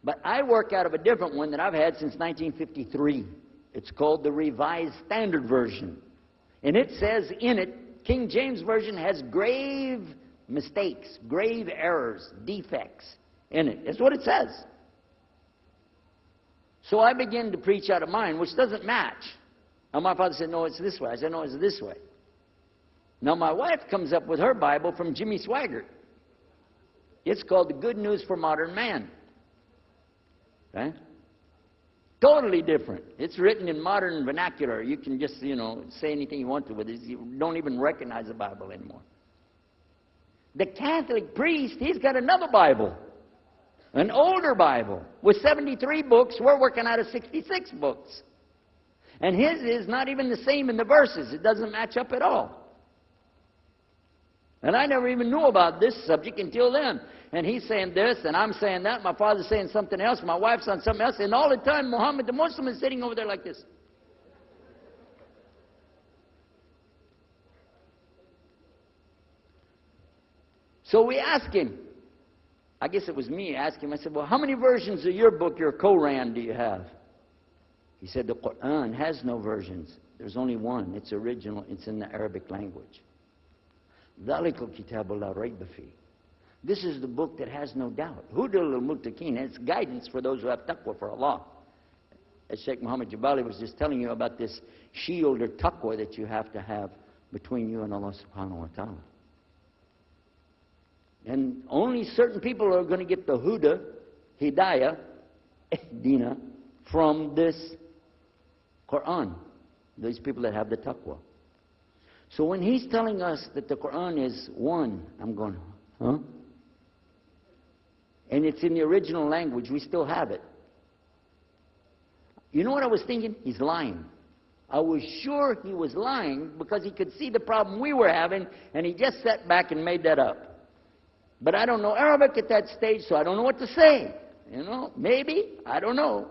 But I work out of a different one that I've had since 1953. It's called the Revised Standard Version. And it says in it, King James Version has grave mistakes, grave errors, defects in it. That's what it says. So I begin to preach out of mine, which doesn't match. Now my father said, no, it's this way. I said, no, it's this way. Now my wife comes up with her Bible from Jimmy Swaggart. It's called The Good News for Modern Man. Okay? Totally different. It's written in modern vernacular. You can just, say anything you want to with it. You don't even recognize the Bible anymore. The Catholic priest, he's got another Bible. An older Bible with 73 books. We're working out of 66 books. And his is not even the same in the verses. It doesn't match up at all. And I never even knew about this subject until then. And he's saying this, and I'm saying that. My father's saying something else. My wife's saying something else. And all the time, Muhammad the Muslim is sitting over there like this. So we asked him. I guess it was me asking him. I said, well, how many versions of your book, your Quran, do you have? He said, the Quran has no versions. There's only one. It's original. It's in the Arabic language. ذَلِكَ الْكِتَابُ لَا رَيْبَ فِيهِ. This is the book that has no doubt. Hudal al-Muttaqin. It's guidance for those who have taqwa for Allah. As Sheikh Muhammad Jabali was just telling you about this shield or taqwa that you have to have between you and Allah subhanahu wa ta'ala. And only certain people are going to get the huda, hidayah, dina, from this Quran. These people that have the taqwa. So when he's telling us that the Quran is one, I'm going, huh? And it's in the original language, we still have it. You know what I was thinking? He's lying. I was sure he was lying because he could see the problem we were having, and he just sat back and made that up. But I don't know Arabic at that stage, so I don't know what to say. Maybe, I don't know.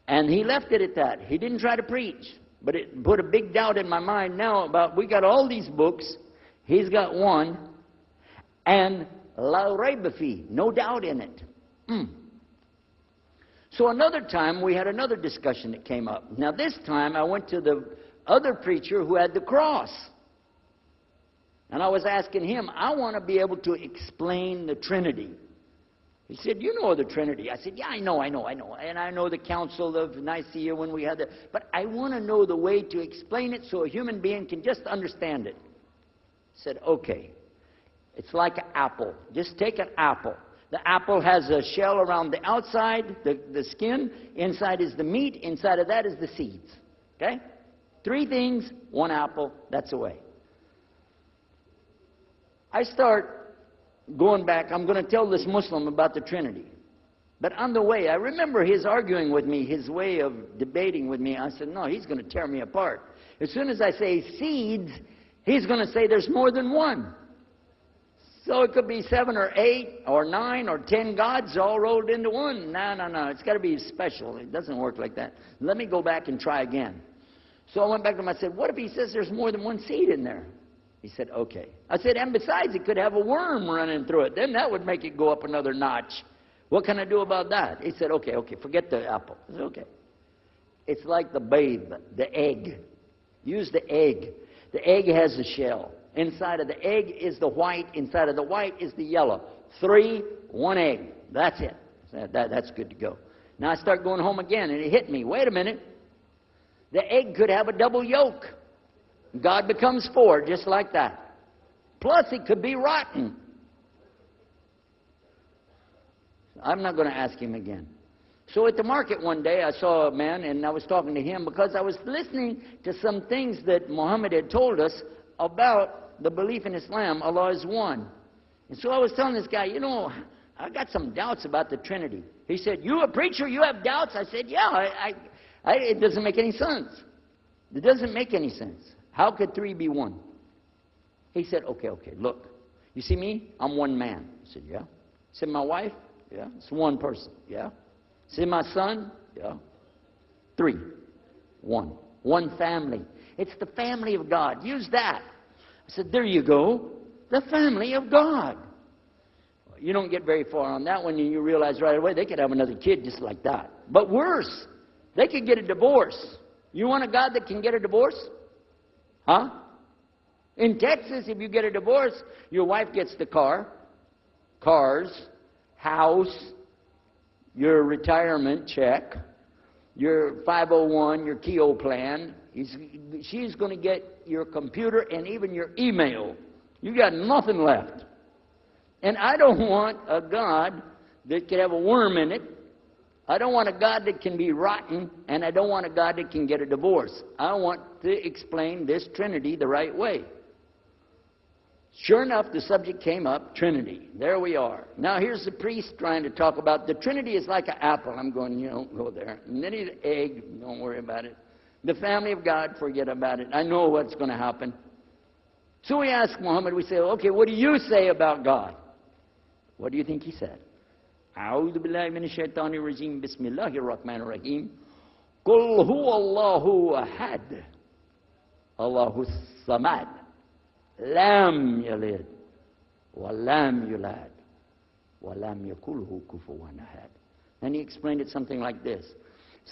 And he left it at that. He didn't try to preach. But it put a big doubt in my mind now about, we got all these books, he's got one, and la rayba fi, no doubt in it. So another time, we had another discussion that came up. Now this time, I went to the other preacher who had the cross. And I was asking him, I want to be able to explain the Trinity. He said, you know the Trinity. I said, yeah, I know. And I know the Council of Nicaea when we had that. But I want to know the way to explain it so a human being can just understand it. He said, okay. It's like an apple. Just take an apple. The apple has a shell around the outside, the skin. Inside is the meat. Inside of that is the seeds. Okay? 3 things, 1 apple. That's the way. I start going back. I'm going to tell this Muslim about the Trinity. But on the way, I remember his arguing with me, his way of debating with me. I said, no, he's going to tear me apart. As soon as I say seeds, he's going to say there's more than one. So it could be 7 or 8 or 9 or 10 gods all rolled into one. No. It's got to be special. It doesn't work like that. Let me go back and try again. So I went back to him. I said, what if he says there's more than one seed in there? He said, okay. I said, and besides, it could have a worm running through it. Then that would make it go up another notch. What can I do about that? He said, okay, forget the apple. I said, okay. It's like the babe, the egg. Use the egg. The egg has a shell. Inside of the egg is the white. Inside of the white is the yellow. 3, 1 egg. That's it. That's good to go. Now I start going home again, and it hit me. Wait a minute. The egg could have a double yolk. God becomes 4, just like that. Plus, it could be rotten. I'm not going to ask him again. So at the market one day, I saw a man, and I was talking to him because I was listening to some things that Muhammad had told us about the belief in Islam, Allah is one. And so I was telling this guy, I got some doubts about the Trinity. He said, you a preacher, you have doubts? I said, yeah, it doesn't make any sense. It doesn't make any sense. How could 3 be 1? He said, okay, look. You see me? I'm one man. I said, yeah. He said, my wife? Yeah. It's one person. Yeah. He said, my son? Yeah. 3. 1. One family. It's the family of God. Use that. I said, there you go. The family of God. you don't get very far on that one, and you realize right away they could have another kid just like that. But worse, they could get a divorce. You want a God that can get a divorce? Huh? In Texas, if you get a divorce, your wife gets the cars, house, your retirement check, your 501, your Keogh plan. She's going to get your computer and even your email. You got nothing left. And I don't want a God that could have a worm in it. I don't want a God that can be rotten, and I don't want a God that can get a divorce. I want to explain this Trinity the right way. Sure enough, the subject came up, Trinity. There we are. Now here's the priest trying to talk about the Trinity is like an apple. I'm going, you don't go there. And then he's an egg, don't worry about it. The family of God, forget about it. I know what's going to happen. So we ask Muhammad, we say, okay, what do you say about God? What do you think he said? أعوذ بالله من الشيطان الرجيم بسم الله الرحمن الرحيم قل هو الله أحد الله الصمد لم يلد ولم يولد ولم يكن له كفوا أحد. And he explained it something like this.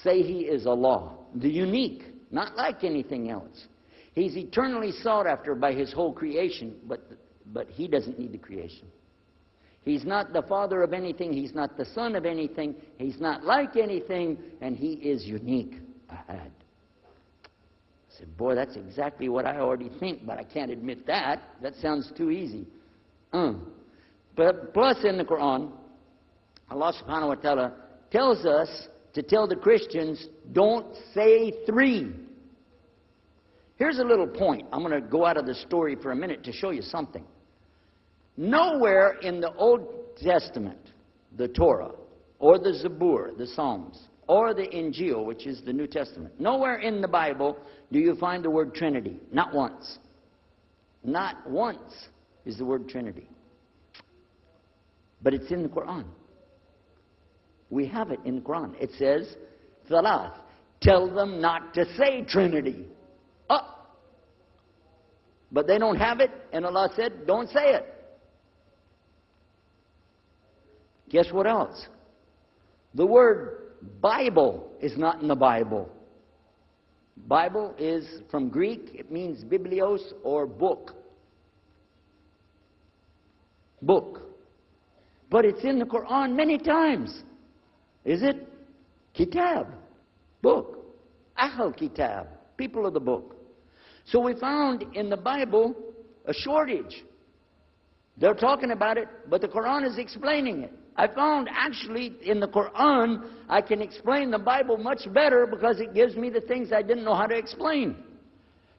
Say he is Allah, the unique, not like anything else. He's eternally sought after by his whole creation, but he doesn't need the creation. He's not the father of anything. He's not the son of anything. He's not like anything. And he is unique. Ahad. I said, boy, that's exactly what I already think, but I can't admit that. That sounds too easy. But plus in the Quran, Allah subhanahu wa ta'ala tells us to tell the Christians, don't say three. Here's a little point. I'm going to go out of the story for a minute to show you something. Nowhere in the Old Testament, the Torah, or the Zabur, the Psalms, or the Injil, which is the New Testament, nowhere in the Bible do you find the word Trinity. Not once. Not once is the word Trinity. But it's in the Quran. We have it in the Quran. It says, Thalath, tell them not to say Trinity. But they don't have it, and Allah said, don't say it. Guess what else? The word Bible is not in the Bible. Bible is from Greek. It means biblios or book. Book. But it's in the Quran many times. Is it? Kitab. Book. Ahl Kitab. People of the book. So we found in the Bible a shortage. They're talking about it, but the Quran is explaining it. I found actually in the Quran, I can explain the Bible much better because it gives me the things I didn't know how to explain.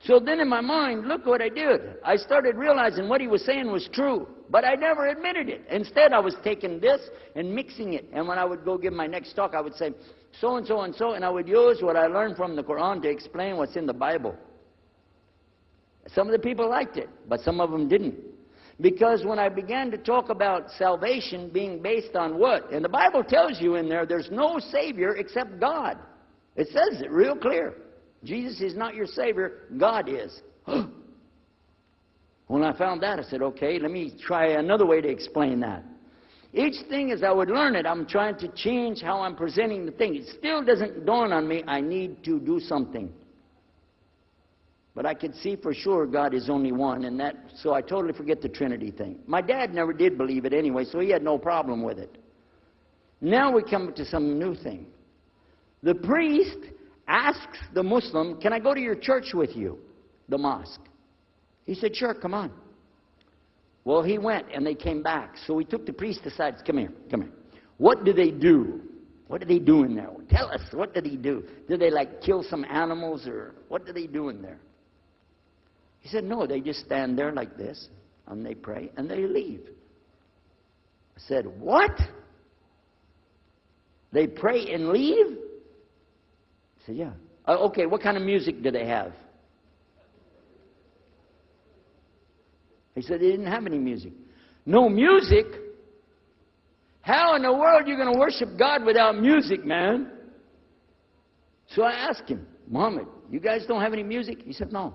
So then in my mind, look what I did. I started realizing what he was saying was true, but I never admitted it. Instead, I was taking this and mixing it. And when I would go give my next talk, I would say, so and so and so, and I would use what I learned from the Quran to explain what's in the Bible. Some of the people liked it, but some of them didn't. Because when I began to talk about salvation being based on what? And the Bible tells you in there, there's no Savior except God. It says it real clear. Jesus is not your Savior, God is. When I found that, I said, okay, let me try another way to explain that. Each thing as I would learn it, I'm trying to change how I'm presenting the thing. It still doesn't dawn on me, I need to do something. But I could see for sure God is only one, and so I totally forget the Trinity thing. My dad never did believe it anyway, so he had no problem with it. Now we come to some new thing. The priest asks the Muslim, can I go to your church with you, the mosque? He said, sure, come on. Well, he went, and they came back. So we took the priest aside. Come here, come here. What do they do? What do they do in there? Tell us, what did he do? Did they like kill some animals, or what do they do in there? He said, no, they just stand there like this, and they pray, and they leave. I said, what? They pray and leave? He said, yeah. Okay, what kind of music do they have? He said they didn't have any music. No music? How in the world are you going to worship God without music, man? So I asked him, Muhammad, you guys don't have any music? He said, no.